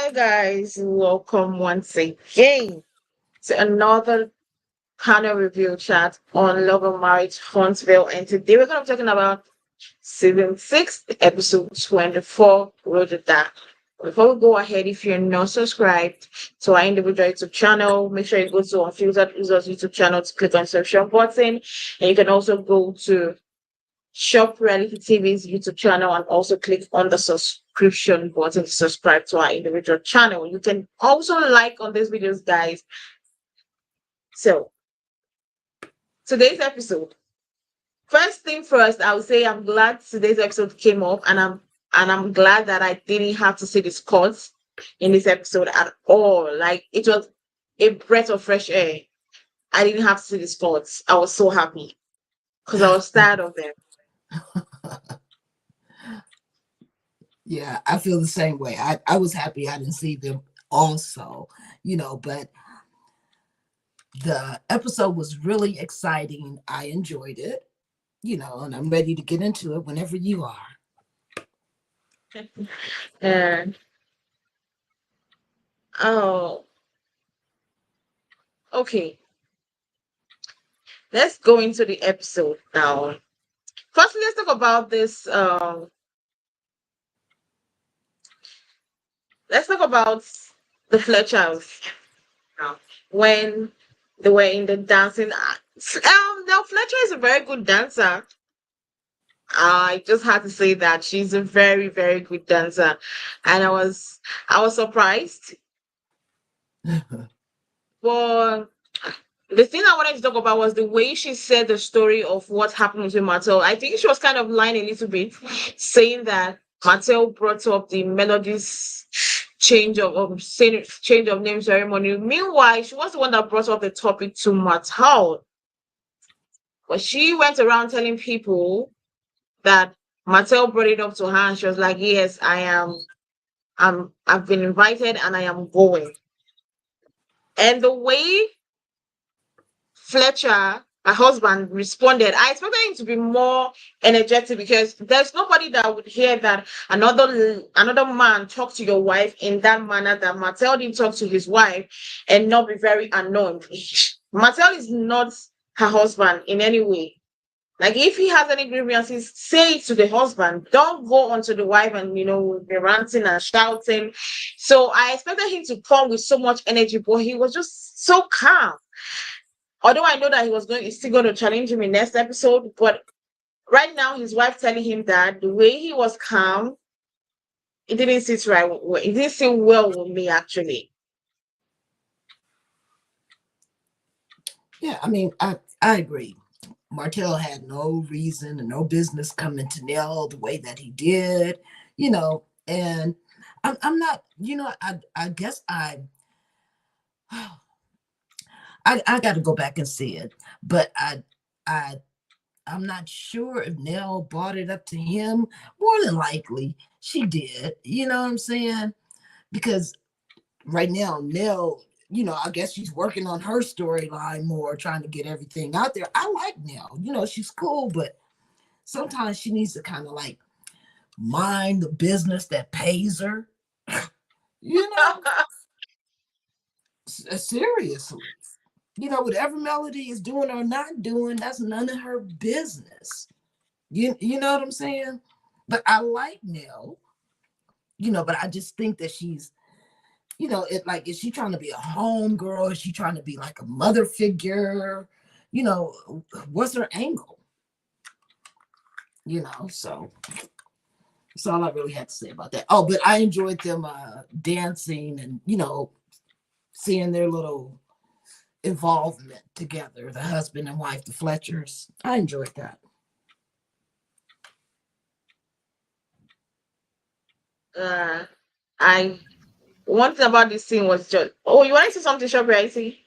Hi guys, welcome once again to another panel review chat on Love and Marriage Huntsville. And today we're going to be talking about season 6, episode 24, Rodger That. Before we go ahead, if you're not subscribed to our individual YouTube channel, make sure you go to Unfiltered Users YouTube channel to click on the subscribe button. And you can also go to Shop Reality TV's YouTube channel and also click on the subscription button to subscribe to our individual channel. You can also like on these videos, guys. So, today's episode. First thing first, I would say I'm glad today's episode came up, and I'm glad that I didn't have to see the Scots in this episode at all. Like it was a breath of fresh air. I didn't have to see the Scots. I was so happy because I was tired of them. Yeah, I feel the same way. I was happy I didn't see them also, but the episode was really exciting. I enjoyed it, and I'm ready to get into it whenever you are. And oh, okay. Let's go into the episode now. First, let's talk about this. Let's talk about the Fletchers when they were in the dancing act. Now Fletcher is a very good dancer. I just had to say that she's a very, very good dancer, and I was surprised. But the thing I wanted to talk about was the way she said the story of what happened with Martell. I think she was kind of lying a little bit, saying that Martell brought up the melodies change of name ceremony. Meanwhile, she was the one that brought up the topic to Martell. But she went around telling people that Martell brought it up to her, and she was like, "Yes, I've been invited and I am going." And the way Fletcher, her husband, responded, I expected him to be more energetic because there's nobody that would hear that another man talk to your wife in that manner that Martell didn't talk to his wife and not be very annoyed. Martell is not her husband in any way. Like if he has any grievances, say it to the husband. Don't go onto the wife and be ranting and shouting. So I expected him to come with so much energy, but he was just so calm. Although I know that he's still going to challenge him in next episode, but right now his wife telling him that the way he was calm, it didn't sit right. It didn't sit well with me actually. Yeah, I mean, I agree. Martell had no reason and no business coming to Nell the way that he did, and I'm not, I guess I got to go back and see it, but I'm not sure if Nell brought it up to him. More than likely, she did. You know what I'm saying? Because right now, Nell, I guess she's working on her storyline more, trying to get everything out there. I like Nell. She's cool, but sometimes she needs to kind of like mind the business that pays her. Seriously. Whatever Melody is doing or not doing, that's none of her business. You know what I'm saying? But I like Nell, but I just think that she's, is she trying to be a home girl? Is she trying to be like a mother figure? What's her angle? So that's all I really had to say about that. Oh, but I enjoyed them dancing and, seeing their little involvement together, the husband and wife, the Fletchers. I enjoyed that. I one thing about this scene was just you want to say something, Shelby? I see.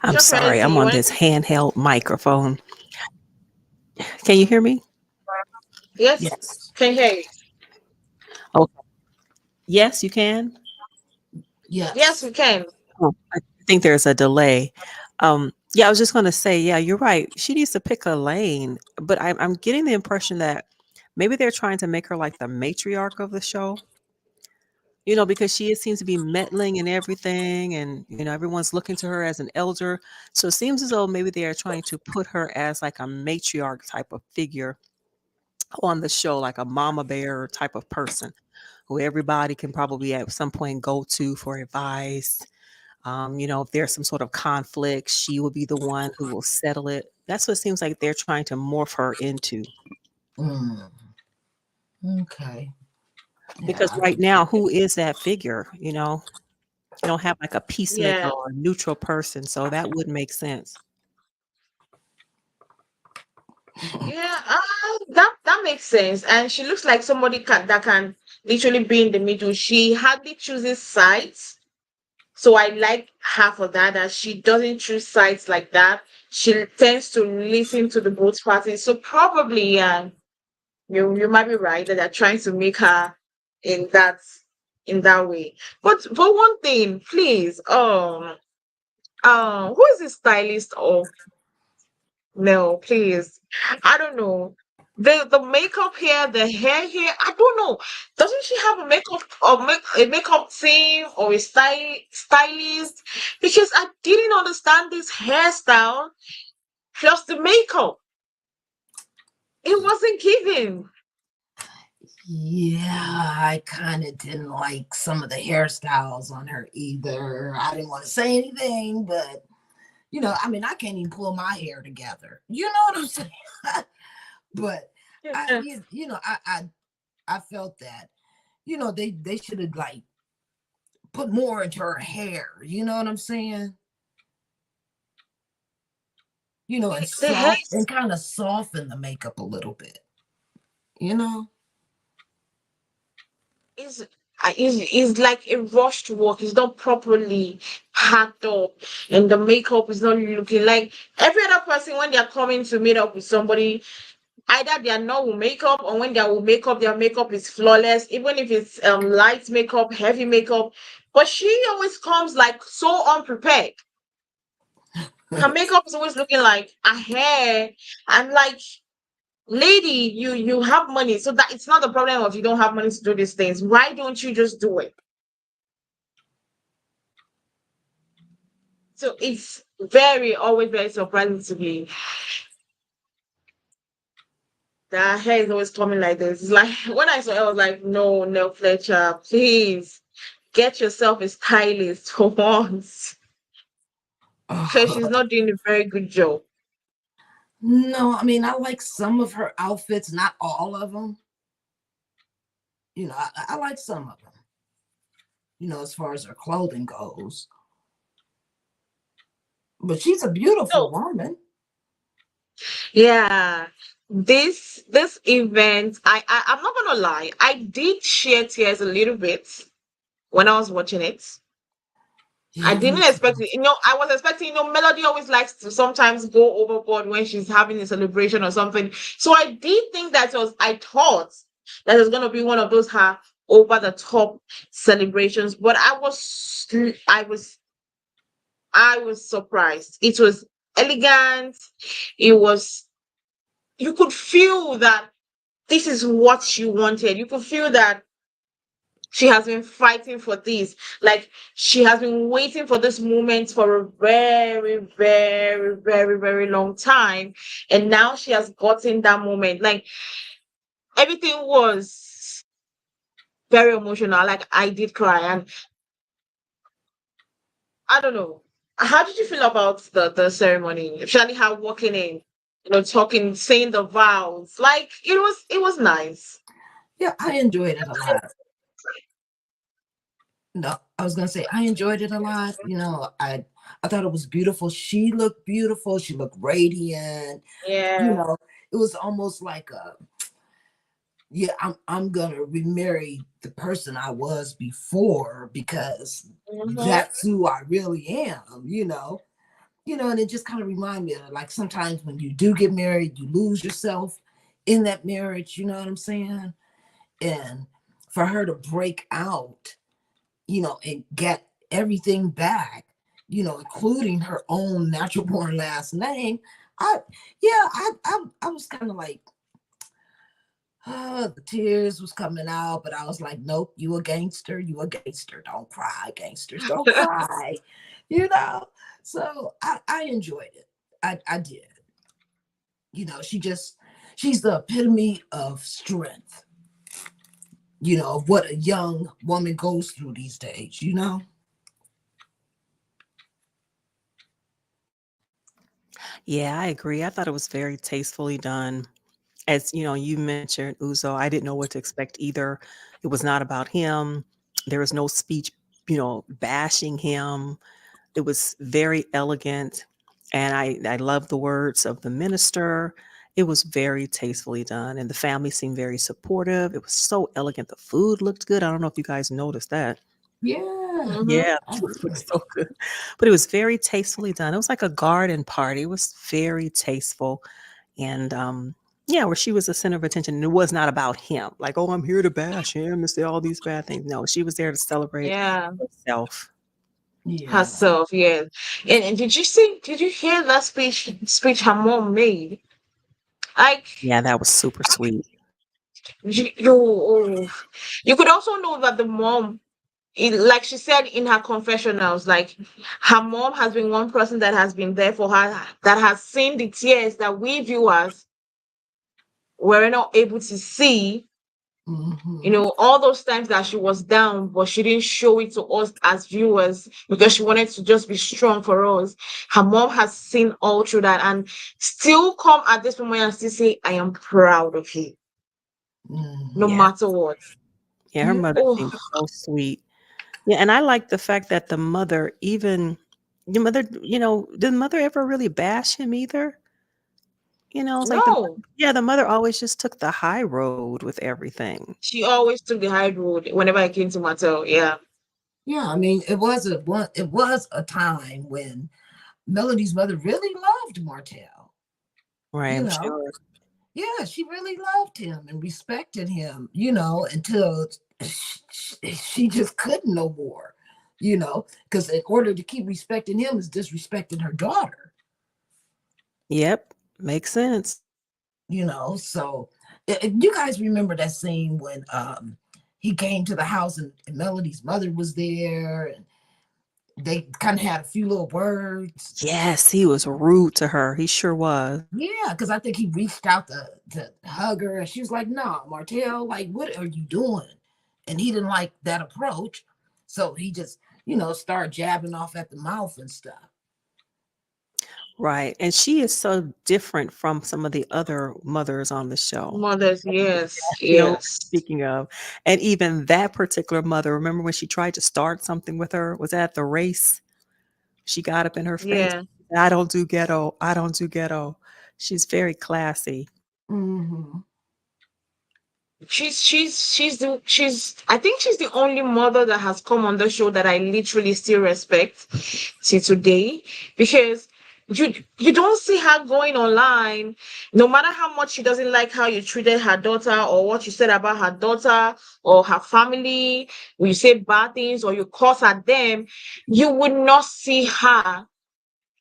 I'm Shop sorry, Reality, I'm you on want this to handheld microphone. Can you hear me? yes, Yes. can hear you. Okay. Yes, you can. Yes, Yes. we can. Oh, I think there's a delay. Yeah, I was just going to say, yeah, you're right. She needs to pick a lane, but I'm getting the impression that Maybe they're trying to make her like the matriarch of the show, because she seems to be meddling and everything, and everyone's looking to her as an elder. So it seems as though maybe they are trying to put her as like a matriarch type of figure on the show, like a mama bear type of person who everybody can probably at some point go to for advice. If there's some sort of conflict, she will be the one who will settle it. That's what it seems like they're trying to morph her into. Mm, okay. Because Yeah. right now, who is that figure? You don't have like a peacemaker Yeah. or a neutral person, so that wouldn't make sense. Yeah, that makes sense. And she looks like somebody that can literally be in the middle. She hardly chooses sides. So I like her for that, that she doesn't choose sides like that. She tends to listen to the both parties. So probably, you might be right that they're trying to make her in that way. But one thing, please, who is the stylist of Nell? Please, I don't know. The makeup here, the hair here, I don't know. Doesn't she have a makeup team or a stylist? Because I didn't understand this hairstyle plus the makeup. It wasn't giving. Yeah, I kind of didn't like some of the hairstyles on her either. I didn't want to say anything, but I mean, I can't even pull my hair together. You know what I'm saying? But I, Yeah. I felt that, they should have like put more into her hair. You know what I'm saying? And The hair soft and kind of soften the makeup a little bit. You know? is is like a rushed work. It's not properly packed up, and the makeup is not looking like every other person when they are coming to meet up with somebody. Either they are not with makeup, or when they are with makeup, their makeup is flawless, even if it's light makeup, heavy makeup. But she always comes like so unprepared. Her makeup is always looking like a hair. I'm like, lady, you have money, so that it's not the problem of you don't have money to do these things. Why don't you just do it? So it's always very surprising to me. The hair is always coming like this. It's like when I saw it, I was like, no, no, Fletcher, please get yourself a stylist for once. Because she's not doing a very good job. No, I mean, I like some of her outfits, not all of them. I like some of them, as far as her clothing goes. But she's a beautiful No, woman. yeah. This event, I'm not gonna lie, I did shed tears a little bit when I was watching it. I Yeah, me didn't too. expect it. I was expecting, Melody always likes to sometimes go overboard when she's having a celebration or something. So I did think I thought that it was going to be one of those her over the top celebrations, but I was surprised. It was elegant. It was, you could feel that this is what she wanted. You could feel that she has been fighting for this. Like she has been waiting for this moment for a very, very, very, very long time. And now she has gotten that moment. Like everything was very emotional. Like I did cry. And I don't know. How did you feel about the ceremony? Especially how walking in, talking, saying the vows. Like it was nice. Yeah, I enjoyed it a lot. No, I was gonna say I enjoyed it a lot. I thought it was beautiful. She looked beautiful. She looked radiant. You Yeah. know, it was almost like a yeah. I'm gonna remarry the person I was before because Hmm. that's who I really am. And it just kind of reminded me of like sometimes when you do get married, you lose yourself in that marriage. You know what I'm saying? And for her to break out and get everything back, including her own natural born last name. I, yeah, I was kind of like, The tears was coming out, but I was like, nope, you a gangster, you a gangster. Don't cry, gangsters, don't cry. You know. So I enjoyed it. I did. She's the epitome of strength, of what a young woman goes through these days. Yeah, I agree. I thought it was very tastefully done. As you mentioned Uzo, I didn't know what to expect either. It was not about him. There was no speech, bashing him. It was very elegant, and I love the words of the minister. It was very tastefully done, and the family seemed very supportive. It was so elegant. The food looked good. I don't know if you guys noticed that. Yeah, Mm-hmm. Yeah, I the food looked did. so good, but it was very tastefully done. It was like a garden party. It was very tasteful, and yeah, where she was the center of attention, and it was not about him. Like, oh, I'm here to bash him and say all these bad things. No, she was there to celebrate Yeah. herself. Yeah. Herself, yeah. And did you hear that speech her mom made? Like Yeah, that was super sweet. you could also know that the mom, like she said in her confessionals, like her mom has been one person that has been there for her, that has seen the tears that we viewers were not able to see. Hmm. All those times that she was down, but she didn't show it to us as viewers because she wanted to just be strong for us. Her mom has seen all through that and still come at this moment and still say, I am proud of you, no Hmm. Yeah. matter what. Yeah, her Yeah. mother Oh, seemed so sweet. Yeah, and I like the fact that the mother, even the mother, did the mother ever really bash him either? It's like no. the mother always just took the high road with everything. She always took the high road whenever I came to Martell. Yeah. Yeah, I mean, it was a time when Melody's mother really loved Martell. Right, You I'm know, sure. yeah, she really loved him and respected him, until she just couldn't no more, because in order to keep respecting him is disrespecting her daughter. Yep, makes sense. So you guys remember that scene when he came to the house and Melody's mother was there and they kind of had a few little words. Yes, he was rude to her. He sure was. Yeah, because I think he reached out to hug her, and she was like, "No, Martell, like, what are you doing?" And he didn't like that approach, so he just started jabbing off at the mouth and stuff. Right, and she is so different from some of the other mothers on the show. Mothers, yes, You know what I'm yes. speaking of? And even that particular mother, remember when she tried to start something with her? Was that the race? She got up in her face. Yeah. "I don't do ghetto. I don't do ghetto." She's very classy. Hmm. She's I think she's the only mother that has come on the show that I literally still respect till today, because you don't see her going online, no matter how much she doesn't like how you treated her daughter or what you said about her daughter or her family, or you say bad things or you curse at them, you would not see her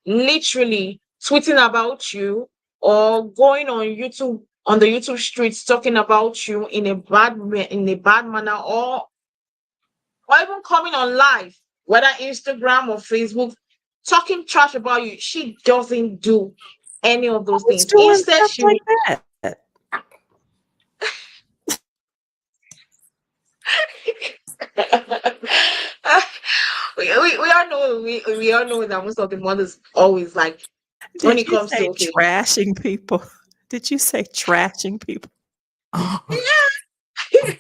literally tweeting about you or going on the YouTube streets talking about you in a bad manner, or even coming on live, whether Instagram or Facebook, talking trash about you. She doesn't do any of those Who's things. doing Instead, stuff like that? we all know that most of the mothers always like when Did it you comes to say okay. trashing people? Did you say trashing people?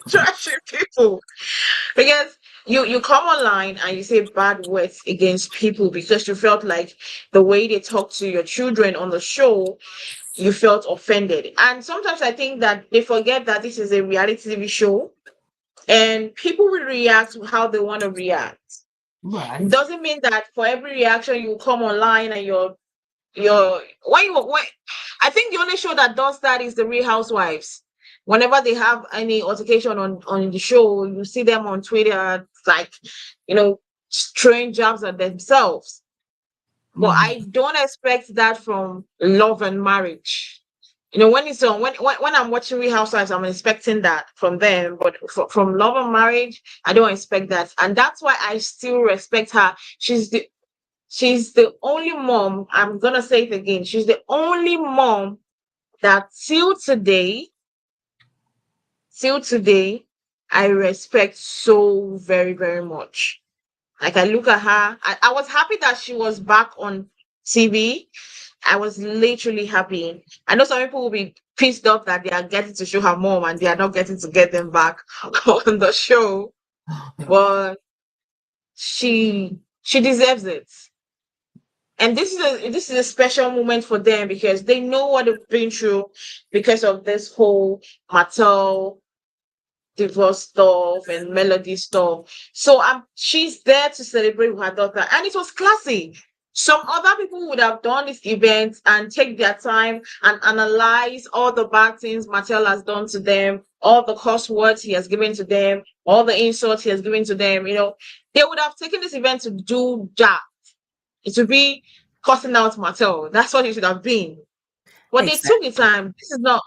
Trashing people, because you come online and you say bad words against people because you felt like the way they talk to your children on the show, you felt offended. And sometimes I think that they forget that this is a reality TV show and people will react to how they want to react. Right. It doesn't mean that for every reaction you come online and you're when I think the only show that does that is the Real Housewives. Whenever they have any altercation on the show, you see them on Twitter, like, you know, throwing jabs at themselves. But Hmm. I don't expect that from Love and Marriage. You know, when it's on, when I'm watching Real Housewives, I'm expecting that from them, but from Love and Marriage, I don't expect that, and that's why I still respect her. She's the only mom. I'm gonna say it again. She's the only mom that till today, I respect so very, very much. Like I look at her, I was happy that she was back on TV. I was literally happy. I know some people will be pissed off that they are getting to show her mom and they are not getting to get them back on the show, but she deserves it. And this is a special moment for them because they know what they've been through because of this whole Martell divorce stuff and melody stuff. So she's there to celebrate with her daughter, and it was classy. Some other people would have done this event and take their time and analyze all the bad things Martell has done to them, all the curse words he has given to them, all the insults he has given to them. They would have taken this event to do that. It would be cussing out Martell. That's what it should have been. But they took the Exactly. time.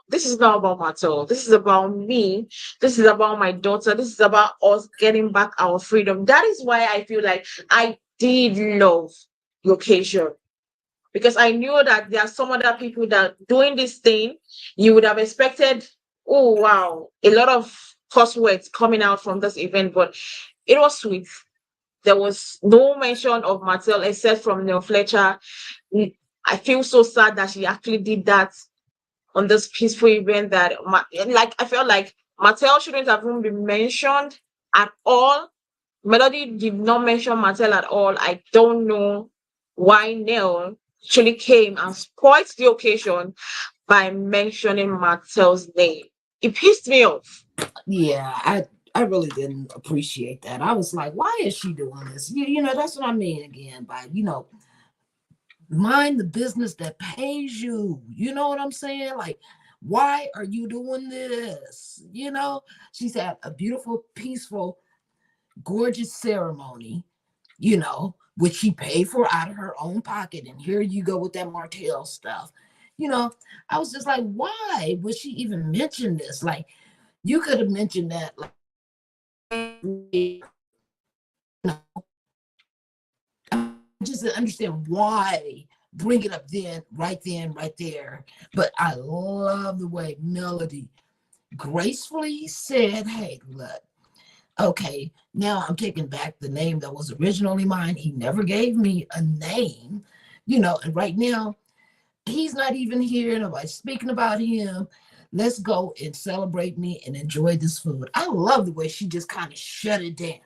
This is not about Martell. This is about me. This is about my daughter. This is about us getting back our freedom. That is why I feel like I did love the occasion. Because I knew that there are some other people that doing this thing, you would have expected, oh wow, a lot of curse words coming out from this event, but it was sweet. There was no mention of Martell except from Neil Fletcher. I feel so sad that she actually did that on this peaceful event that like I felt like Martell shouldn't have even been mentioned at all. Melody did not mention Martell at all. I don't know why Nell actually came and spoiled the occasion by mentioning Martell's name. It pissed me off. Yeah, I really didn't appreciate that. I was like, why is she doing this? That's what I mean again by, mind the business that pays you. You know what I'm saying? Like, why are you doing this? She's had a beautiful, peaceful, gorgeous ceremony, which she paid for out of her own pocket. And here you go with that Martell stuff. You know, I was just like, why would she even mention this? Like, you could have mentioned that, like, I just didn't understand why bring it up then, right there. But I love the way Melody gracefully said, hey, look, okay, now I'm taking back the name that was originally mine. He never gave me a name, and right now he's not even here. Nobody's speaking about him. Let's go and celebrate me and enjoy this food. I love the way she just kind of shut it down.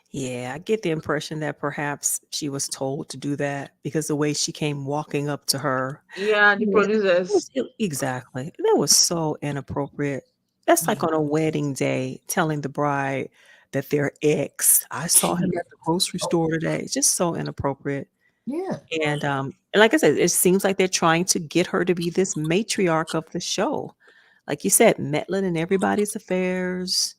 Yeah, I get the impression that perhaps she was told to do that because the way she came walking up to her. Yeah, the Yeah, that producers. was exactly. That was so inappropriate. That's like Yeah. on a wedding day telling the bride that their ex, I saw him at the grocery store today. It's just so inappropriate. Yeah. And like I said, it seems like they're trying to get her to be this matriarch of the show. Like you said, meddling in everybody's affairs.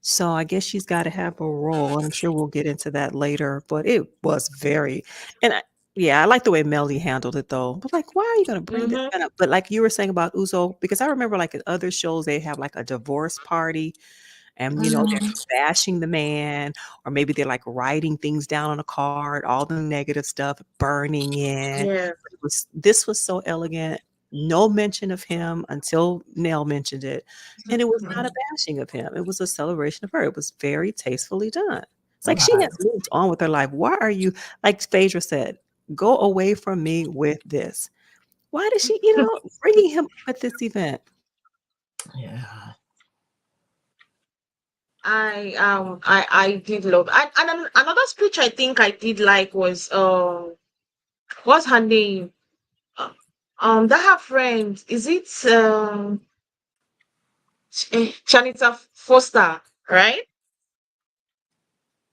So I guess she's got to have a role. I'm sure we'll get into that later, but it was very, and yeah, I like the way Melly handled it though. But like, why are you going to bring this Mm-hmm. up? But like you were saying about Uzo, because I remember like in other shows, they have like a divorce party and they're Mhm. bashing the man, or maybe they're like writing things down on a card, all the negative stuff, burning in. Yeah. This was so elegant. No mention of him until Nell mentioned it. And it was not a bashing of him. It was a celebration of her. It was very tastefully done. It's like she Right. has moved on with her life. Why are you, like Phaedra said, go away from me with this? Why did she, bringing him up at this event? Yeah. I did love, and another speech I think I did like was what's her name? Uh, that her friend, is it Chanita Foster, right?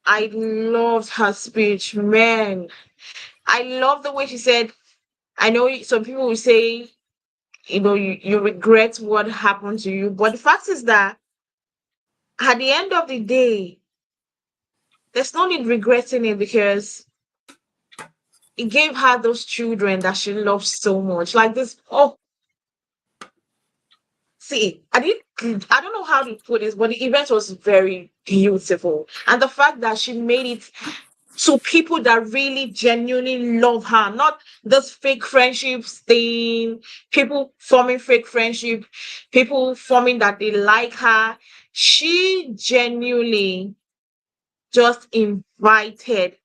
I loved her speech, man. I love the way she said, I know some people will say, you regret what happened to you, but the fact is that at the end of the day, there's no need regretting it because it gave her those children that she loves so much. Like this, oh, see, I don't know how to put this, but the event was very beautiful. And the fact that she made it to people that really genuinely love her, not this fake friendships thing, people forming fake friendship, people forming that they like her. She genuinely just invited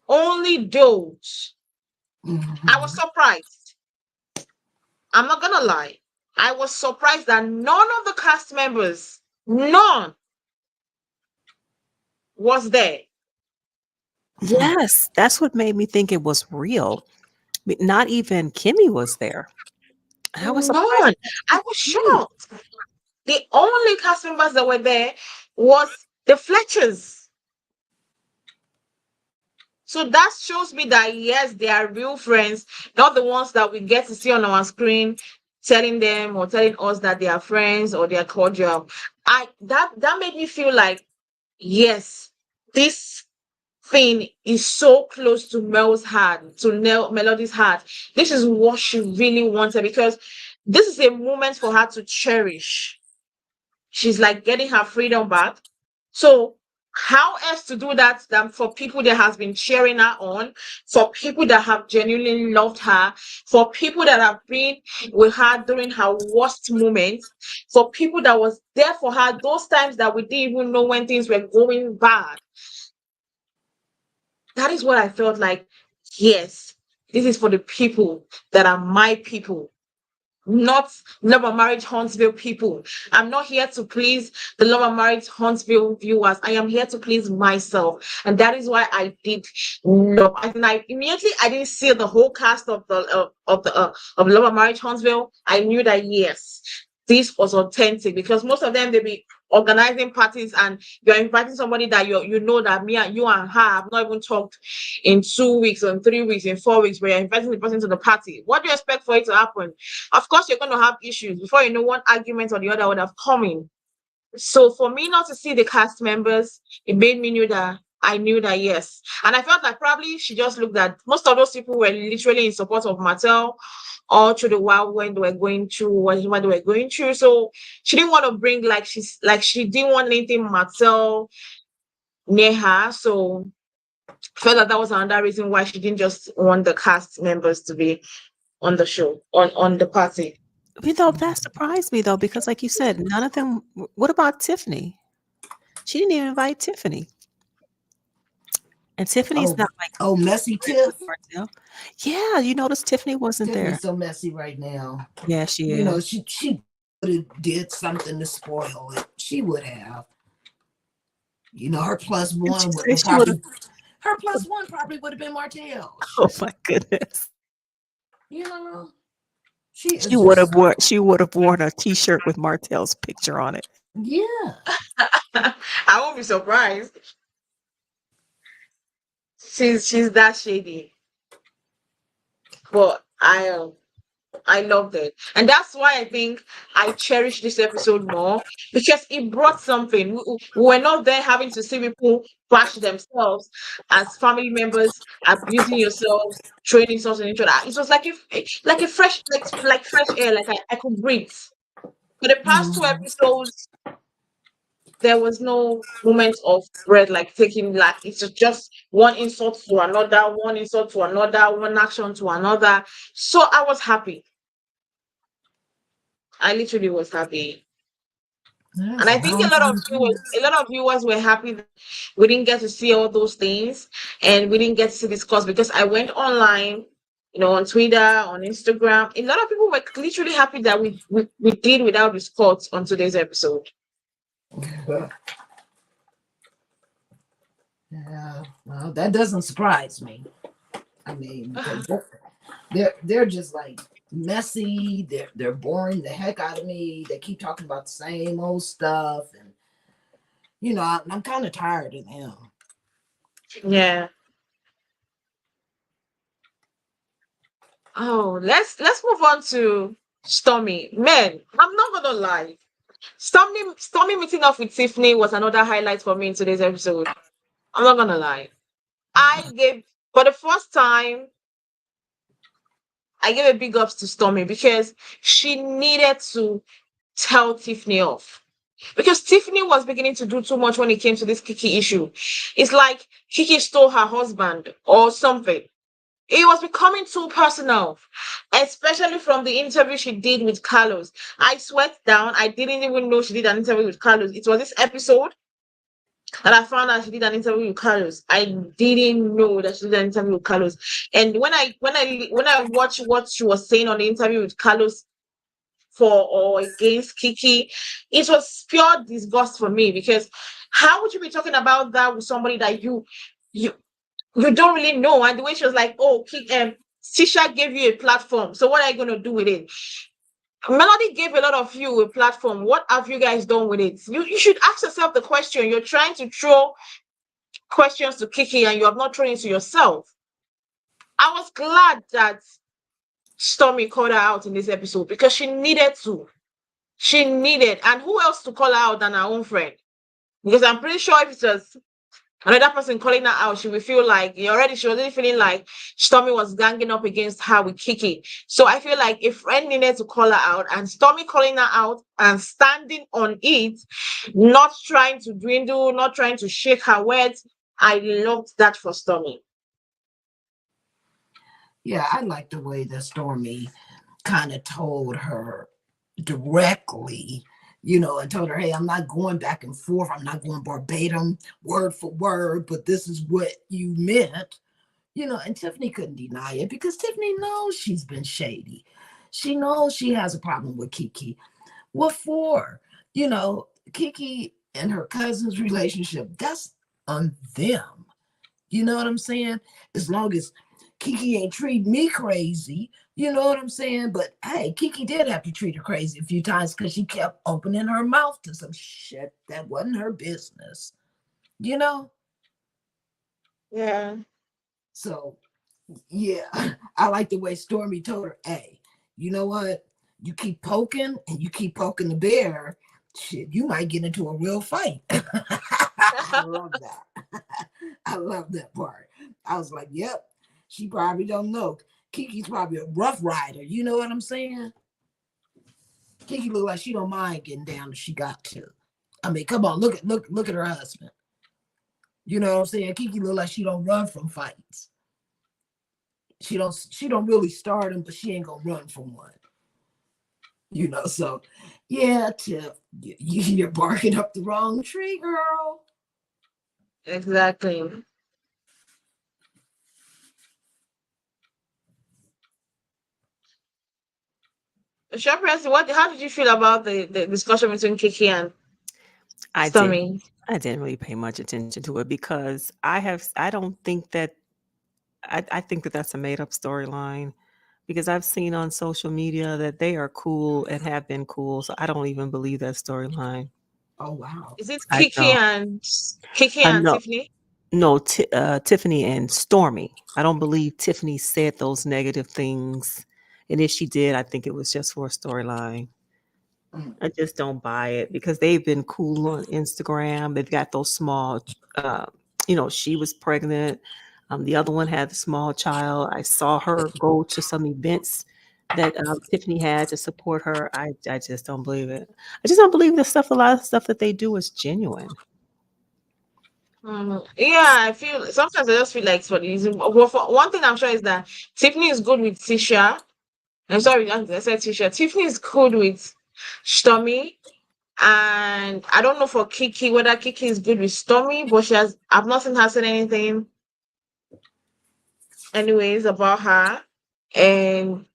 only those. I was Mhm. surprised. I'm not gonna lie. I was surprised that none of the cast members, none, was there. Yes, that's what made me think it was real. Not even Kimmy was there. I was surprised. None. I was Me. shocked. The only cast members that were there was the Fletchers. So that shows me that yes, they are real friends, not the ones that we get to see on our screen telling them or telling us that they are friends or they are cordial. I that made me feel like yes, this thing is so close to Mel's heart, to Melody's heart. This is what she really wanted because this is a moment for her to cherish. She's like getting her freedom back. So how else to do that than for people that has been cheering her on, for people that have genuinely loved her, for people that have been with her during her worst moments, for people that was there for her those times that we didn't even know when things were going bad. That is what I felt like. Yes, this is for the people that are my people, not Love and Marriage Huntsville people. I'm not here to please the Love and Marriage Huntsville viewers. I am here to please myself, and that is why I did love. And I immediately I didn't see the whole cast of Love and Marriage Huntsville. I knew that yes, this was authentic because most of them they be organizing parties and you're inviting somebody that you know that me and you and her have not even talked in 2 weeks or in 3 weeks in 4 weeks where you're inviting the person to the party. What do you expect for it to happen? Of course, you're going to have issues before you know one argument or the other would have come in. So for me not to see the cast members, it made me knew that I knew that yes. And I felt like probably she just looked at most of those people were literally in support of Martell all through the while when they were going through what they were going through. So she didn't want to bring she didn't want anything Martell near her. So I felt that that was another reason why she didn't just want the cast members to be on the show, on the party. That surprised me though, because like you said, none of them. What about Tiffany? She didn't even invite Tiffany, and Tiffany's Oh, not like oh, messy friends with Tiff. Martell. Yeah, you notice Tiffany wasn't Tiffany's there. so messy right now. Yeah, she You know, is. she would have did something to spoil it. She would have. You know, her plus Did she one would say have she would have? probably her plus one probably would have been Martell. Oh my goodness. You know, she She is would have just worn. She would have worn a T-shirt with Martell's picture on it. yeah. I won't be surprised. She's that shady. But I loved it. And that's why I think I cherish this episode more because it brought something. We were not there having to see people bash themselves as family members, abusing yourselves, throwing insults on each other. It was like a fresh like fresh air, like I could breathe. For the past two Mhm. episodes, there was no moment of bread like taking like it's just one insult to another, one insult to another, one action to another. So I was happy. I literally was happy. And Yes, I as think long as I'm a lot of viewers were happy that we didn't get to see all those things and we didn't get to see discuss because I went online, on Twitter, on Instagram. A lot of people were literally happy that we did without discuss on today's episode. yeah, well, that doesn't surprise me. I mean, because they're just like messy. They're boring the heck out of me. They keep talking about the same old stuff, and I'm kind of tired of them. Yeah. Oh, let's move on to Stormy. Man, I'm not gonna lie. Stormy meeting up with Tiffany was another highlight for me in today's episode. I'm not gonna lie. I gave for the first time, I gave a big ups to Stormy because she needed to. tell Tiffany off. Because Tiffany was beginning to do too much when it came to this KeKe issue. It's like KeKe stole her husband or something. It was becoming too personal, especially from the interview she did with Carlos. I sweat down. I didn't even know she did an interview with Carlos. It was this episode that I found out she did an interview with Carlos. I didn't know that she did an interview with Carlos. And when I watched what she was saying on the interview with Carlos for or against KeKe, it was pure disgust for me, because how would you be talking about that with somebody that you you don't really know? And the way she was like, oh, Tisha gave you a platform, so what are you going to do with it? Melody gave a lot of you a platform. What have you guys done with it? You should ask yourself the question. You're trying to throw questions to KeKe and you have not thrown it to yourself. I was glad that Stormi called her out in this episode, because she needed to. She needed, and who else to call her out than her own friend? Because I'm pretty sure if it was another person calling her out, she would feel like she was already feeling like Stormi was ganging up against her with KeKe. So I feel like a friend needed to call her out, and Stormi calling her out and standing on it, not trying to dwindle, not trying to shake her words. I loved that for Stormi. Yeah, I like the way that Stormi kind of told her directly, and told her, hey, I'm not going back and forth. I'm not going verbatim, word for word, but this is what you meant. And Tiffany couldn't deny it, because Tiffany knows she's been shady. She knows she has a problem with KeKe. What for? KeKe and her cousin's relationship, that's on them. You know what I'm saying? As long as KeKe ain't treat me crazy, you know what I'm saying? But hey, KeKe did have to treat her crazy a few times, because she kept opening her mouth to some shit that wasn't her business. Yeah. So, yeah, I like the way Stormi told her, hey, you know what? You keep poking and you keep poking the bear, shit, you might get into a real fight. I love that. I love that part. I was like, yep, she probably don't know. KeKe's probably a rough rider. You know what I'm saying? KeKe look like she don't mind getting down if she got to. I mean, come on, look at her husband. You know what I'm saying? KeKe look like she don't run from fights. She don't really start them, but she ain't gonna run from one. So yeah, Tiff, you're barking up the wrong tree, girl. Exactly. Shepherd, how did you feel about the discussion between KeKe and I didn't. Stormi? I didn't really pay much attention to it, because I don't think that I think that that's a made up storyline, because I've seen on social media that they are cool and have been cool. So I don't even believe that storyline. Oh wow. Is it I don't. KeKe and No, Tiffany? no, Tiffany and Stormi. I don't believe Tiffany said those negative things. And if she did, I think it was just for a storyline. I just don't buy it, because they've been cool on Instagram. They've got those small, uh, she was pregnant. The other one had a small child. I saw her go to some events that Tiffany had to support her. I just don't believe it. I just don't believe a lot of stuff that they do is genuine. Yeah, I feel sometimes I just feel like it's for the reason. Well, for one thing, I'm sure is that Tiffany is good with Tisha. I'm sorry, I said Tisha. Tiffany is good with Stormi, and I don't know for KeKe whether KeKe is good with Stormi, but I've not seen her say anything, anyways, about her. And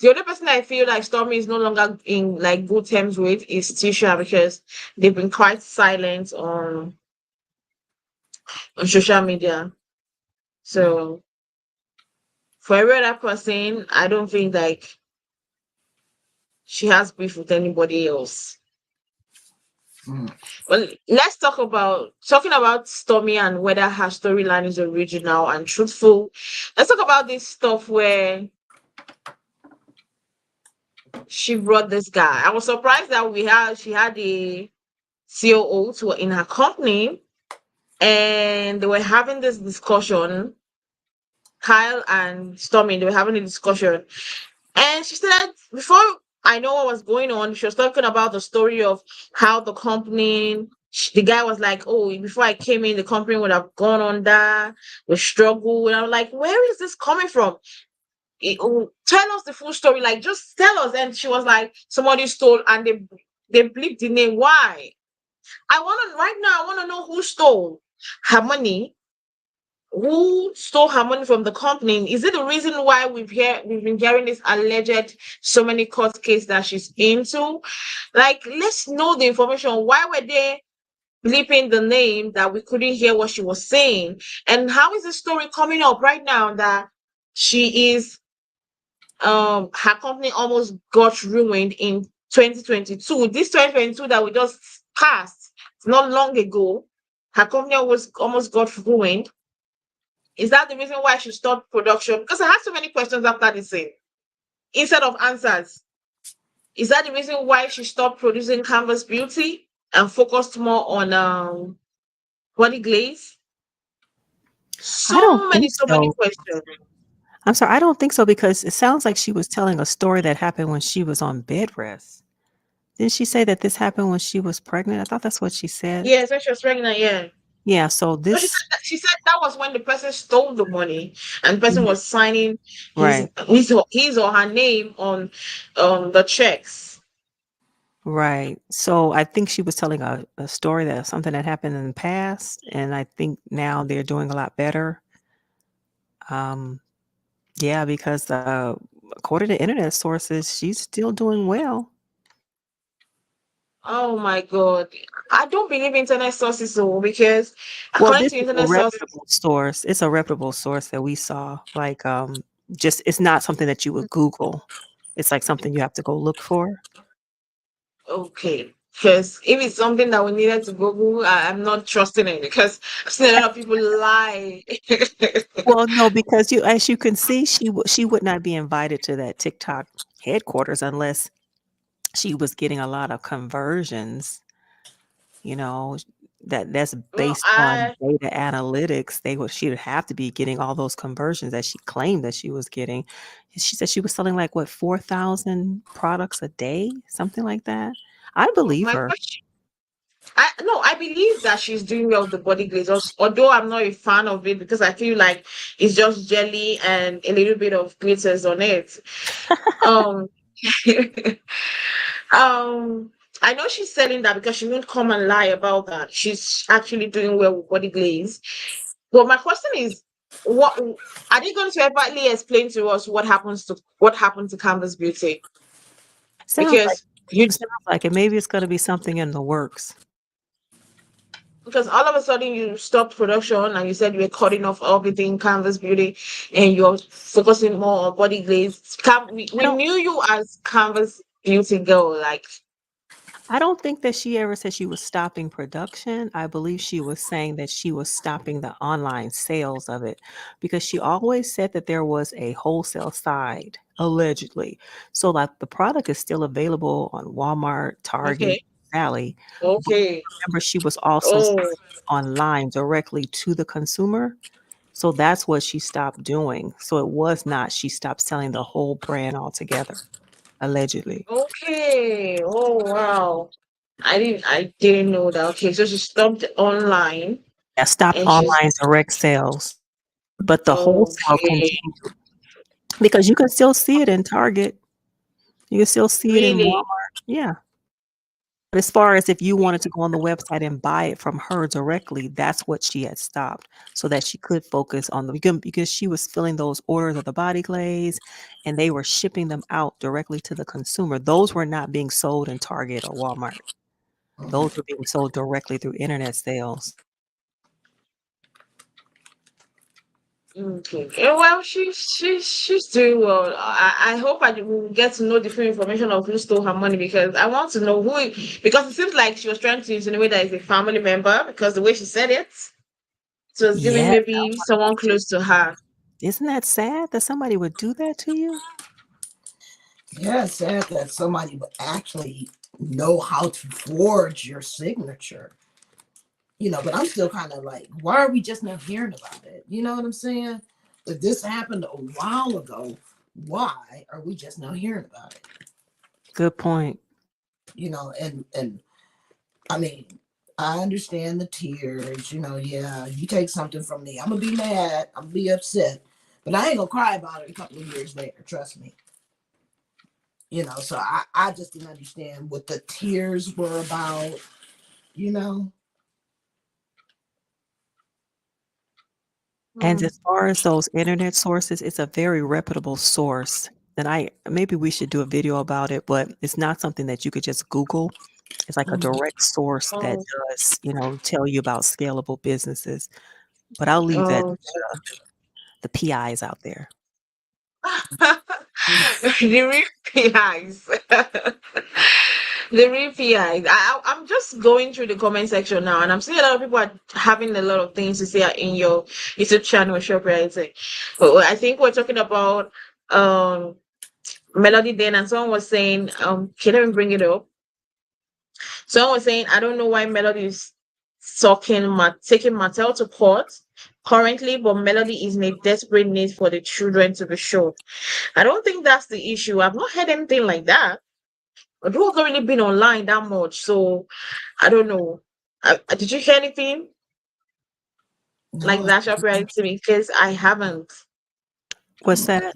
the only person I feel like Stormi is no longer in like good terms with is Tisha, because they've been quite silent on social media. So for every other person, I don't think like she has beef with anybody else. Well, let's talking about Stormi and whether her storyline is original and truthful. Let's talk about this stuff where she brought this guy. I was surprised that she had a COO in her company, and they were having this discussion. Kyle and Stormi, they were having a discussion, and she said before I know what was going on. She was talking about the story of how the company, the guy was like, "Oh, before I came in, the company would have gone under, we struggle." And I'm like, "Where is this coming from? Tell us the full story. Like, just tell us." And she was like, "Somebody stole, and they bleeped the name. Why? I want to right now. I want to know who stole her money, who stole her money from the company. Is it the reason why we've been hearing this alleged so many court case that she's into? Like, let's know the information. Why were they bleeping the name that we couldn't hear what she was saying? And how is the story coming up right now that she is her company almost got ruined in 2022? This 2022 that we just passed not long ago, her company almost got ruined. Is that the reason why she stopped production? Because I had so many questions after the scene instead of answers. Is that the reason why she stopped producing Canvas Beauty and focused more on body glaze? I don't think So many so. questions. I'm sorry, I don't think so because it sounds like she was telling a story that happened when she was on bed rest. Didn't she say that this happened when she was pregnant? I thought that's what she said. Yes, when she was pregnant, yeah. Yeah, so No, this she said that was when the person stole the money and the person Mhm. was signing Right, his or her name on the checks. right. So I think she was telling a story that something that happened in the past, and I think now they're doing a lot better. Um, yeah, because according to internet sources, she's still doing well. Oh my God. I don't believe internet sources though, because Well, according this to is a internet sources, reputable source. It's a reputable source that we saw. Like, just it's not something that you would Google. It's like something you have to go look for. okay. Because if it's something that we needed to Google, I'm not trusting it because I've seen a lot of people lie. Well, no, because as you can see, she would not be invited to that TikTok headquarters unless she was getting a lot of conversions. You know, that's Well, based on data analytics. She would have to be getting all those conversions that she claimed that she was getting. She said she was selling like what 4,000 products a day, something like that. I believe my her. question, I believe that she's doing well with the body glaze. Although I'm not a fan of it because I feel like it's just jelly and a little bit of glitters on it. Um, I know she's selling that because she won't come and lie about that. She's actually doing well with body glaze. But my question is, what are they going to everly explain to us what happened to Canvas Beauty? Sounds like Because you sounds like it. Maybe it's going to be something in the works. because all of a sudden you stopped production and you said you were cutting off everything Canvas Beauty and you're focusing more on body glaze. I We don't knew you as Canvas Beauty girl, like I don't think that she ever said she was stopping production. I believe she was saying that she was stopping the online sales of it because she always said that there was a wholesale side, allegedly. So like the product is still available on Walmart, Target, okay, Sally. But okay, remember, she was also oh, selling online directly to the consumer. So that's what she stopped doing. So it was not, she stopped selling the whole brand altogether, allegedly. okay, oh wow. I didn't know that. Okay, so she stopped online Yeah, stopped and online she's direct sales. But the wholesale okay. continued because you can still see it in Target. You can still see it in Really? Walmart. Yeah. But as far as if you wanted to go on the website and buy it from her directly, that's what she had stopped so that she could focus on because she was filling those orders of the body glaze and they were shipping them out directly to the consumer. Those were not being sold in Target or Walmart. Those were being sold directly through internet sales. Okay. Well, she's doing well. I hope I will get to know the full information of who stole her money because I want to know because it seems like she was trying to insinuate that it's a family member because the way she said it, so it's giving Yeah. maybe someone close to her. Isn't that sad that somebody would do that to you? Yeah, it's sad that somebody would actually know how to forge your signature. But I'm still kind of like, why are we just not hearing about it? You know what I'm saying? If this happened a while ago, why are we just not hearing about it? Good point. And I mean, I understand the tears. Yeah, you take something from me, I'm gonna be mad, I'm gonna be upset, but I ain't gonna cry about it a couple of years later. Trust me. So I just didn't understand what the tears were about. You know. And Hmm. as far as those internet sources, it's a very reputable source. And maybe we should do a video about it, but it's not something that you could just Google. It's like a Mhm. direct source that Oh, does, tell you about scalable businesses. But I'll leave that oh. to the PIs out there. The real PIs. The real PIs. I'm just going through the comment section now, and I'm seeing a lot of people are having a lot of things to say in your YouTube channel, Shop Reality. But I think we're talking about um Melody then, and someone was saying, can I bring it up? Someone was saying, I don't know why Melody is taking Martell to court currently, but Melody is in a desperate need for the children to be showed. I don't think that's the issue. I've not heard anything like that. But who haven't really been online that much, so I don't know. Did you hear anything like No. that, Shop Reality? Because I haven't. What's that?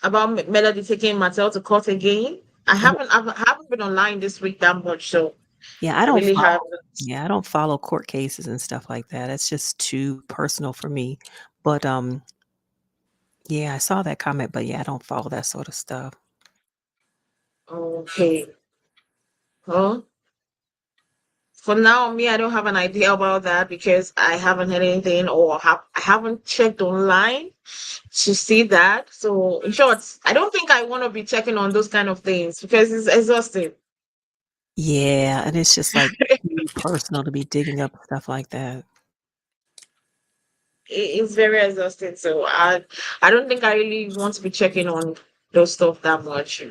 About Melody taking Martell to court again. I haven't been online this week that much, so Yeah, I I don't really follow. haven't. Yeah, I don't follow court cases and stuff like that. It's just too personal for me. But yeah, I saw that comment, but yeah, I don't follow that sort of stuff. Okay. Huh? For now, me, I don't have an idea about that because I haven't had anything or I haven't checked online to see that. So, in short, I don't think I want to be checking on those kind of things because it's exhausting. Yeah, and it's just like too personal to be digging up stuff like that. It's very exhausting. So, I don't think I really want to be checking on those stuff that much.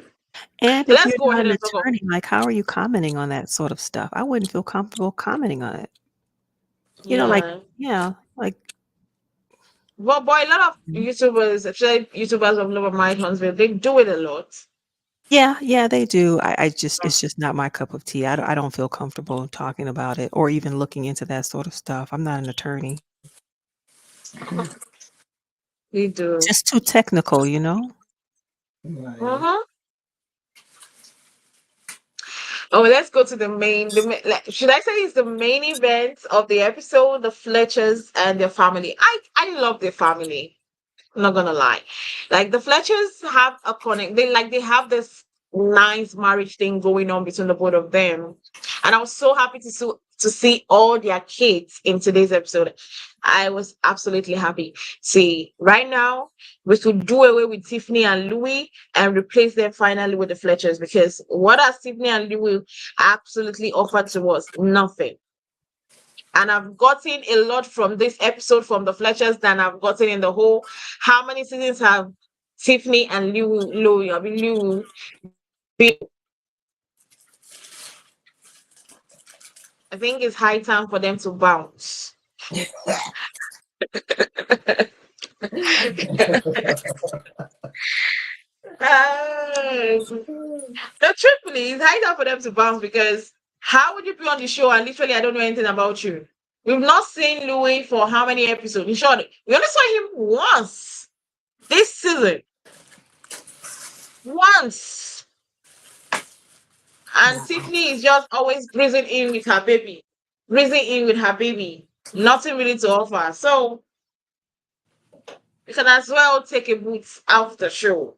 And if Let's you're go not ahead an and talk about. attorney, like how are you commenting on that sort of stuff? I wouldn't feel comfortable commenting on it. Like Yeah. yeah, like Well, boy, a lot of Mhm. YouTubers, especially YouTubers of Lower Mind Huntsville, they do it a lot. Yeah, they do. I just it's just not my cup of tea. I don't feel comfortable talking about it or even looking into that sort of stuff. I'm not an attorney. They do. Just too technical. Right. Uh-huh. Oh, let's go to the main. Should I say it's the main event of the episode? The Fletchers and their family. I love their family. I'm not gonna lie. Like the Fletchers have a connect. They have this nice marriage thing going on between the both of them, and I was so happy to see all their kids in today's episode. I was absolutely happy. See, right now we should do away with Tiffany and Louis and replace them finally with the Fletchers because what has Tiffany and Louis absolutely offered to us? Nothing. And I've gotten a lot from this episode from the Fletchers than I've gotten in the whole. How many seasons have Tiffany and Lou been? I think it's high time for them to bounce. The truthfully, it's high time for them to bounce because how would you be on the show and literally I don't know anything about you? We've not seen Louis for how many episodes? In short, we only saw him once this season. Once. And Wow. Tiffany is just always breathing in with her baby. Breathing in with her baby. Nothing really to offer. So you can as well take a boot out the show.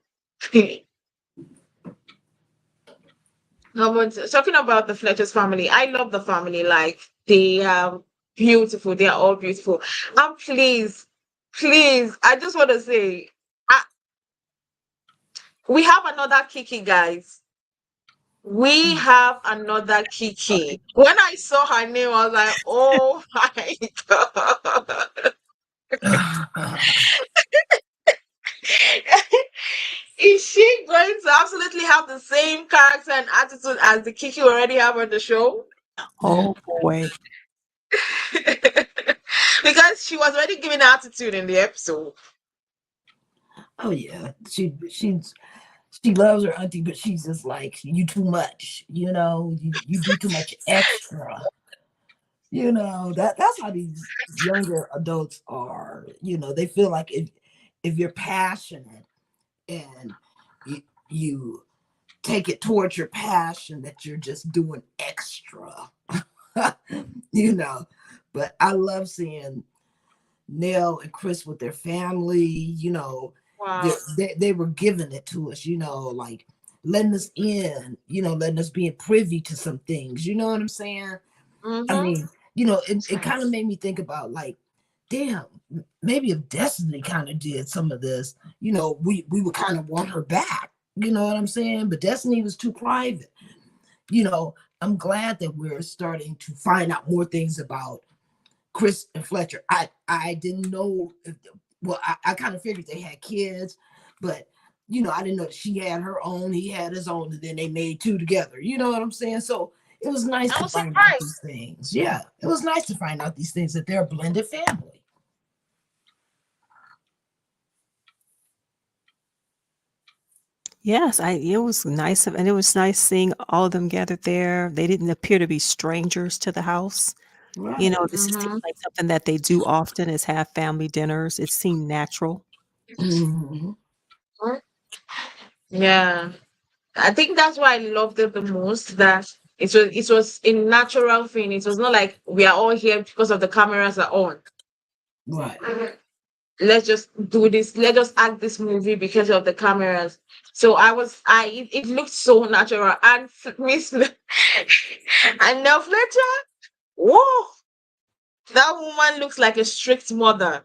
No, but talking about the Fletcher's family, I love the family. Like they are beautiful. They are all beautiful. And please, I just want to say, I, we have another KeKe, guys. We have another KeKe. When I saw her name, I was like, oh my god. Is she going to absolutely have the same character and attitude as the KeKe we already have on the show? Oh boy. Because she was already giving attitude in the episode. Oh yeah, she's. she loves her auntie, but she's just like, you too much, you do too much extra. That's how these younger adults are. They feel like if you're passionate and you take it towards your passion, that you're just doing extra. you know but I love seeing Nell and Chris with their family. they, Wow. they were giving it to us, like letting us in, letting us be privy to some things, you know what I'm saying? I Mm-hmm. mean, it kind of made me think about, like, damn, maybe if Destiny kind of did some of this, we would kind of want her back. You know what I'm saying? But Destiny was too private. You know, I'm glad that we're starting to find out more things about Chris and Fletcher. I didn't know I kind of figured they had kids, but I didn't know that she had her own, he had his own, and then they made two together. You know what I'm saying? So it was nice I to was find out surprised. these things. Yeah, it was nice to find out these things, that they're a blended family. Yes, it was nice and it was nice seeing all of them gathered there. They didn't appear to be strangers to the house. Right. This just seems Mm-hmm. like something that they do often is have family dinners. It seemed natural. Hmm. Yeah. I think that's why I loved it the most. That it was a natural thing. It was not like we are all here because of the cameras are on. Right. Let's just do this. Let us act this movie because of the cameras. So it looked so natural. And Miss and now Fletcher, whoa, that woman looks like a strict mother,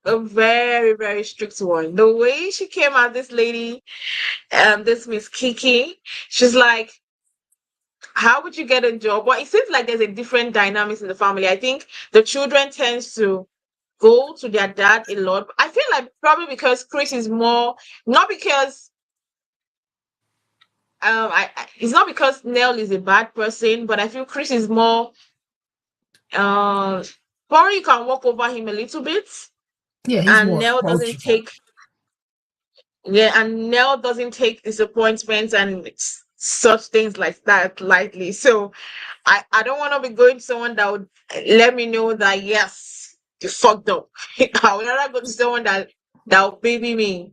a very very strict one. The way she came at this lady, this Miss KeKe, she's like, how would you get a job? Well, it seems like there's a different dynamics in the family. I think the children tends to go to their dad a lot. I feel like probably because Chris is more, not because it's not because Nell is a bad person, but I feel Chris is more um probably you can walk over him a little bit, Yeah, he's and more Nell doesn't approachable. take yeah, and Nell doesn't take disappointments and such things like that lightly. So I don't want to be going to someone that would let me know that yes, you fucked up. I would rather go to someone that will baby me.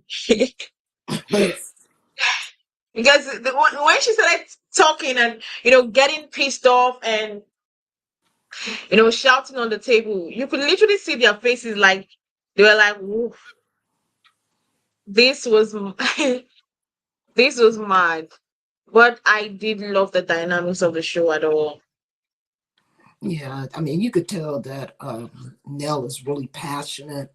Because when she started talking and getting pissed off and shouting on the table, you could literally see their faces, like they were like, "Woof, this was this was mad." But I did love the dynamics of the show at all. Yeah, I mean, you could tell that Nell is really passionate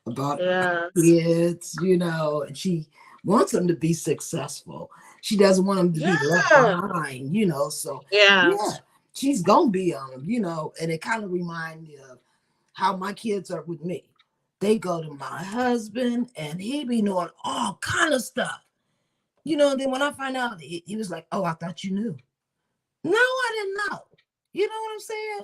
about Yeah, kids, and she wants them to be successful. She doesn't want them to be left yeah, behind, so yeah. yeah, she's gonna be on them, and it kind of reminds me of how my kids are with me. They go to my husband and he be knowing all kind of stuff, and then when I find out, he was like, "Oh, I thought you knew." No, I didn't know. You know what I'm saying?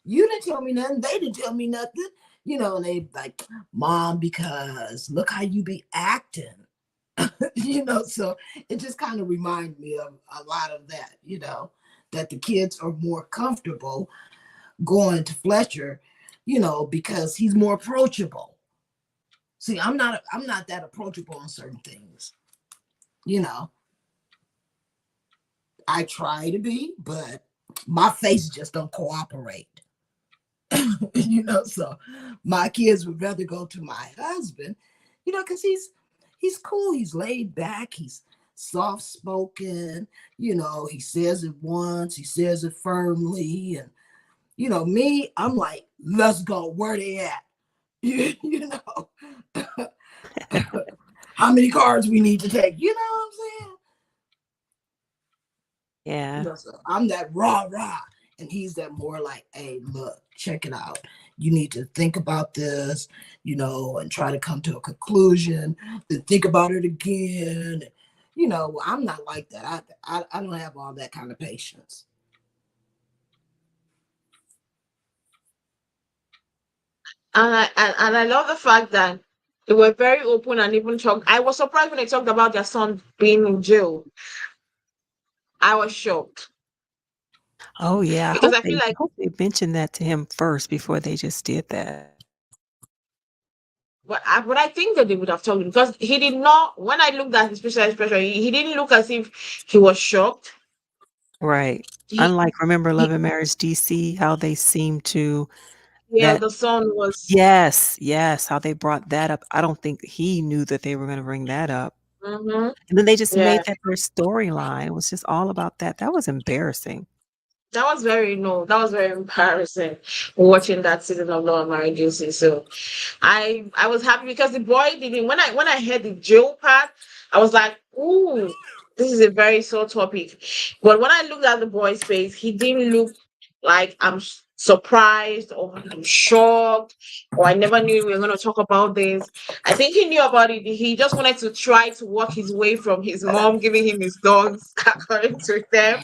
You didn't tell me nothing. They didn't tell me nothing. And they like, Mom, because look how you be acting. So it just kind of reminds me of a lot of that, that the kids are more comfortable going to Fletcher, because he's more approachable. See, I'm not that approachable on certain things, you know. I try to be, but my face just don't cooperate. So my kids would rather go to my husband, because he's cool, he's laid back, he's soft spoken, he says it once, he says it firmly, and me, I'm like, let's go, where they at? you know how many cards we need to take, you know what I'm saying? Yeah. So I'm that rah rah, and he's that more like, hey, look, check it out. You need to think about this, and try to come to a conclusion. Then think about it again. I'm not like that. I don't have all that kind of patience. And I love the fact that They were very open and even talked. I was surprised when they talked about their son being in jail. I was shocked Oh, yeah, because I feel I like, hope they mentioned that to him first before they just did that. but I think that they would have told him because he did not. When I looked at his facial expression, he didn't look as if he was shocked. Right. He, Unlike Remember, he Love and Marriage DC, how they seem to yeah, that the son was. yes, yes, how they brought that up. I don't think he knew that they were gonna bring that up. Hmm. And then they just Yeah, made that their storyline. It was just all about that. That was embarrassing. that was very no, that was very embarrassing watching that season of Law and Marriage Juicy. So I was happy because the boy didn't when I heard the Joe part, I was like, ooh, this is a very sore topic. But when I looked at the boy's face, he didn't look like I'm surprised or I'm shocked or I never knew we were gonna talk about this. I think he knew about it. He just wanted to try to walk his way from his mom giving him his dogs, according to them.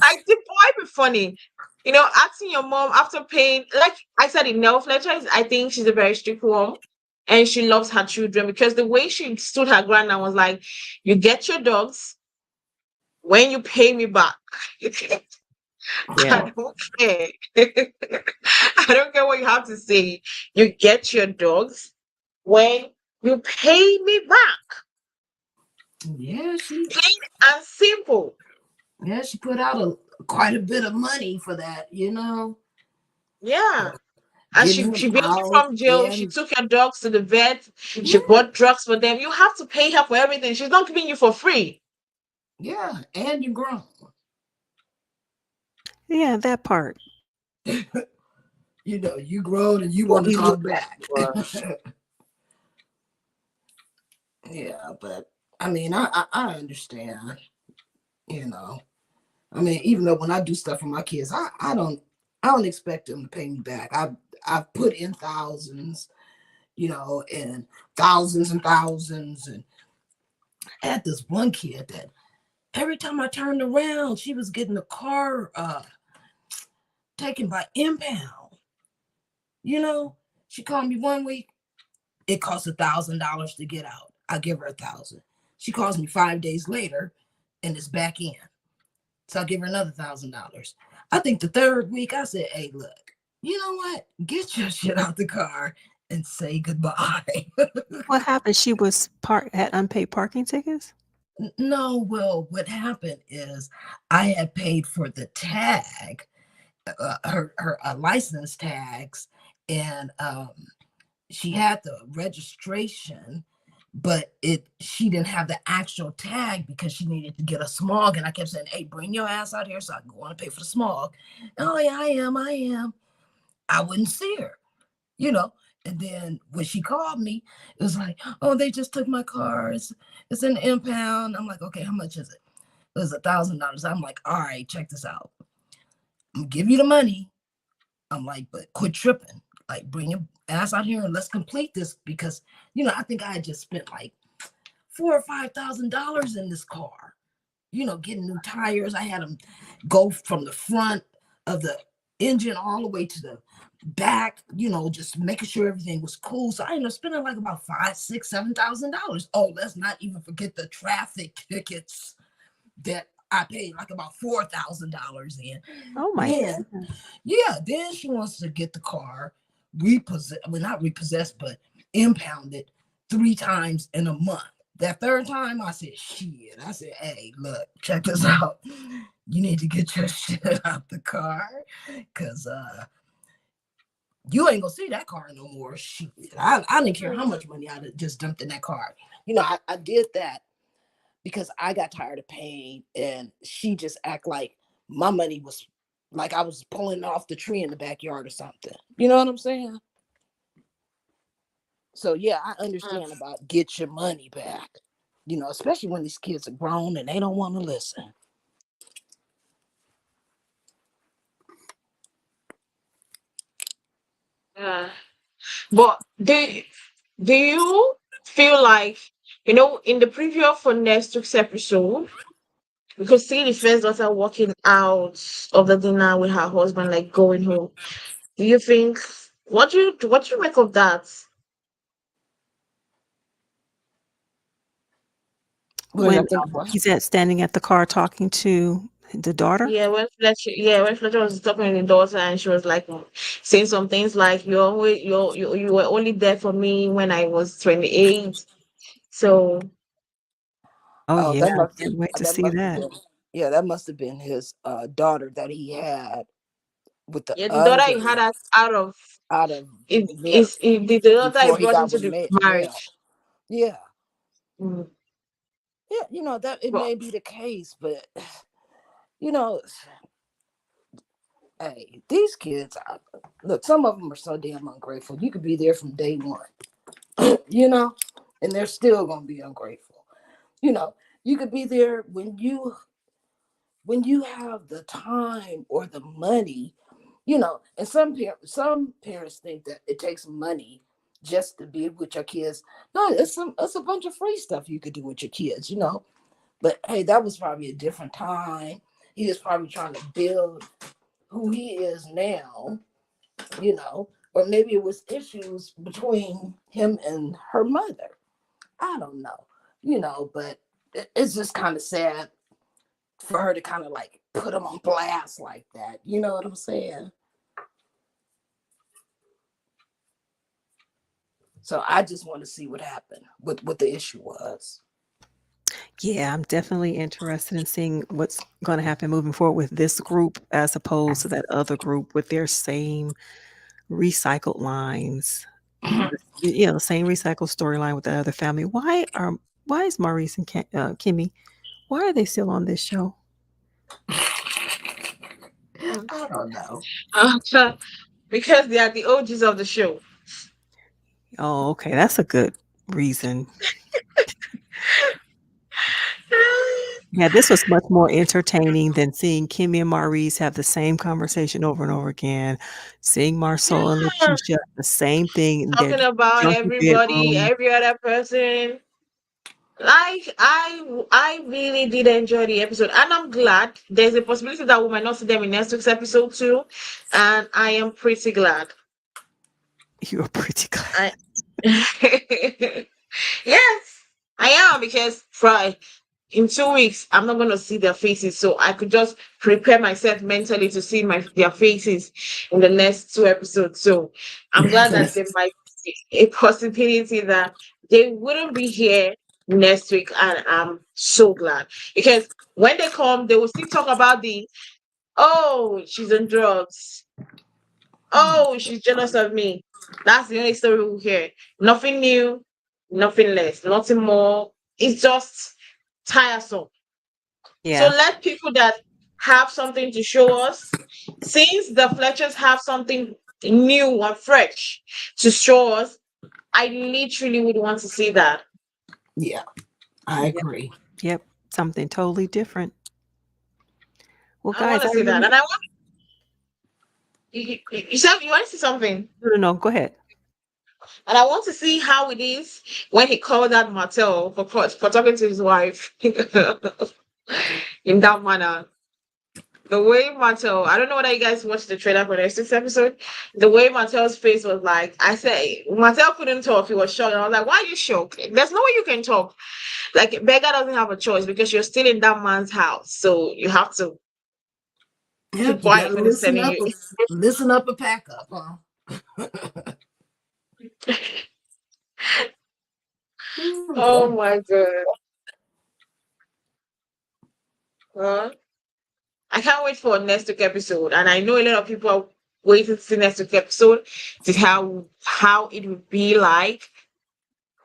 Like the boy be funny. You know, asking your mom after paying, like I said in Nell Fletchers, I think she's a very strict mom and she loves her children because the way she stood her ground and was like, you get your dogs when you pay me back. Yeah. I don't care. I don't care what you have to say. You get your dogs when you pay me back. Yeah, Plain and simple. she put out quite a bit of money for that, you know. Yeah. And Getting she him bailed you out from jail. She and took your dogs to the vet. She yeah, bought drugs for them. You have to pay her for everything. She's not giving you for free. yeah, and you're grown. Yeah, that part. You know, you grown and you What want to he talk looked like back. he was. Yeah, but I mean, I understand. You know, I mean, even though when I do stuff for my kids, I don't expect them to pay me back. I've put in thousands, you know, and thousands, and I had this one kid that every time I turned around, she was getting the car taken by impound. You know, she called me one week. It costs $1,000 to get out. I give her 1,000. She calls me 5 days later, and it's back in. So I give her another $1,000. I think the third week I said, "Hey, look, you know what? Get your shit out the car and say goodbye." What happened? She was had unpaid parking tickets? No, well, what happened is I had paid for the tag, her license tags, and she had the registration, but she didn't have the actual tag because she needed to get a smog. And I kept saying, "Hey, bring your ass out here so I can go on and pay for the smog." "Oh yeah, I am. I wouldn't see her, you know. And then when she called me, it was like, "Oh, they just took my car. It's an impound." I'm like, "Okay, how much is it?" It was $1,000. I'm like, "All right, check this out. I'm gonna give you the money." I'm like, "But quit tripping. Like, bring your ass out here and let's complete this because, you know, I think I had just spent like $4,000 or $5,000 in this car. You know, getting new tires. I had them go from the front of the engine all the way to the back. You know, just making sure everything was cool. So I ended up spending like about $5, $6, $7,000. Oh, let's not even forget the traffic tickets that I paid like about $4,000 in. Oh my Then goodness. yeah, then she wants to get the car not repossessed, but impounded 3 times in a month. That third time, I said, "Shit." I said, "Hey, look, check this out. You need to get your shit out the car because you ain't gonna see that car no more." Shit. I didn't care how much money I just dumped in that car. You know, I did that because I got tired of paying, and she just act like my money was like I was pulling off the tree in the backyard or something. You know what I'm saying? So yeah, I understand about get your money back. You know, especially when these kids are grown and they don't want to listen. Yeah. But do you feel like, you know, in the preview for next week's episode, we could see the first daughter walking out of the dinner with her husband, like going home. Do you think what do you make of that? When I When think what? he's standing at the car talking to the daughter. When Fletcher was talking to the daughter and she was like saying some things like you were only there for me when I was 28. So Oh Oh, yeah, I can't wait to that see must have that. been yeah, that must have been his daughter that he had with the yeah, the daughter other you had us out of out of Nell the daughter before is he brought got into with the Nell. marriage. Yeah. Mm. Yeah, that it But may be the case, but you know, hey, these kids, look, some of them are so damn ungrateful. You could be there from day one, you know, and they're still gonna be ungrateful. You know, you could be there when you have the time or the money, and some parents think that it takes money just to be with your kids. No, it's a bunch of free stuff you could do with your kids. But hey, that was probably a different time. He was probably trying to build who he is now, you know, or maybe it was issues between him and her mother. I don't know, but it's just kind of sad for her to kind of like put him on blast like that. You know what I'm saying? So I just want to see what happened, what the issue was. Yeah, I'm definitely interested in seeing what's going to happen moving forward with this group as opposed to that other group with their same recycled lines. The same recycled storyline with the other family. Why is Maurice and Kimmy? Why are they still on this show? I don't know. because they are the OGs of the show. Oh, okay, that's a good reason. Yeah, this was much more entertaining than seeing Kimmy and Maurice have the same conversation over and over again. Seeing Marcel and Yeah. Letitia, the same thing in their Talking about junky everybody, bedroom. every other person. Like I really did enjoy the episode, and I'm glad there's a possibility that we might not see them in next week's episode too, and I am pretty glad. You are pretty glad. I yes, I am because in 2 weeks I'm not gonna see their faces, so I could just prepare myself mentally to see their faces in the next two episodes. So I'm glad that there might be a possibility that they wouldn't be here next week, and I'm so glad because when they come, they will still talk about the oh she's on drugs, oh she's jealous of me. That's the only story we'll hear. Nothing new, nothing less, nothing more. It's just tiresome. So Yeah. let people that have something to show us, since the Fletchers have something new and fresh to show us, I literally would want to see that. Yeah, I Yep. agree. Yep. Something totally different. Well, I want guys, to I see that. really And I want you said you want to see something. no. Go ahead. And I want to see how it is when he called out Martell for talking to his wife in that manner. The way Martell, I don't know whether you guys watched the trailer for the sixth episode. The way Martell's face was like, I say, Martell couldn't talk. He was shocked. And I was like, why are you shocked? There's no way you can talk. Like, Beggar doesn't have a choice because you're still in that man's house. So you have to keep Yep, you quiet gotta when he's telling you. listen up and pack up, huh? Oh my God. Huh? I can't wait for next week episode. And I know a lot of people are waiting to see next week episode to how it would be like.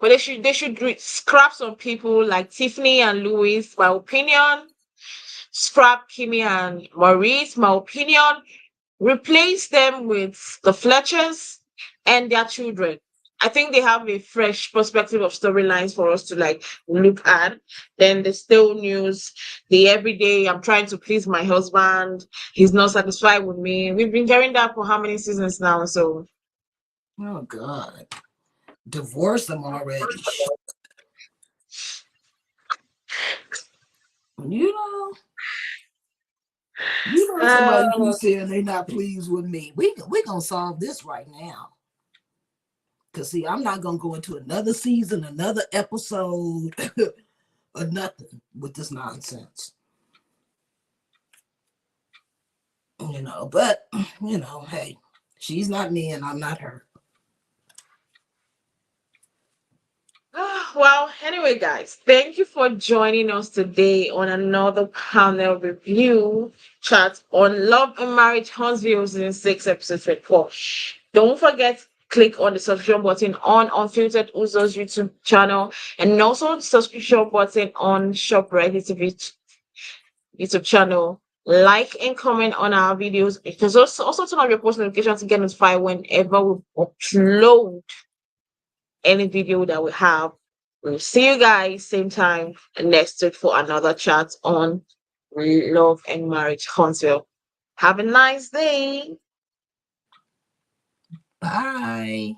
But they should scrap some people like Tiffany and Louis, my opinion. Scrap Kimmy and Maurice, my opinion. Replace them with the Fletchers and their children. I think they have a fresh perspective of storylines for us to like look at. Then the still news, the everyday I'm trying to please my husband, he's not satisfied with me. We've been hearing that for how many seasons now? So Oh God, divorce them already. You know, somebody uh, keeps saying they not pleased with me. We gonna solve this right now. Cause see, I'm not gonna go into another season, another episode or nothing with this nonsense. But hey, she's not me and I'm not her. Well, anyway, guys, thank you for joining us today on another panel review chat on Love and Marriage Huntsville season 6 episode 24. Don't forget, click on the subscription button on Unfiltered Uzo's YouTube channel and also the subscription button on ShopRite TV YouTube channel. Like and comment on our videos. Because also turn on your post notifications to get notified whenever we upload any video that we have. We'll see you guys same time next week for another chat on Love and Marriage Huntsville. Have a nice day. Bye.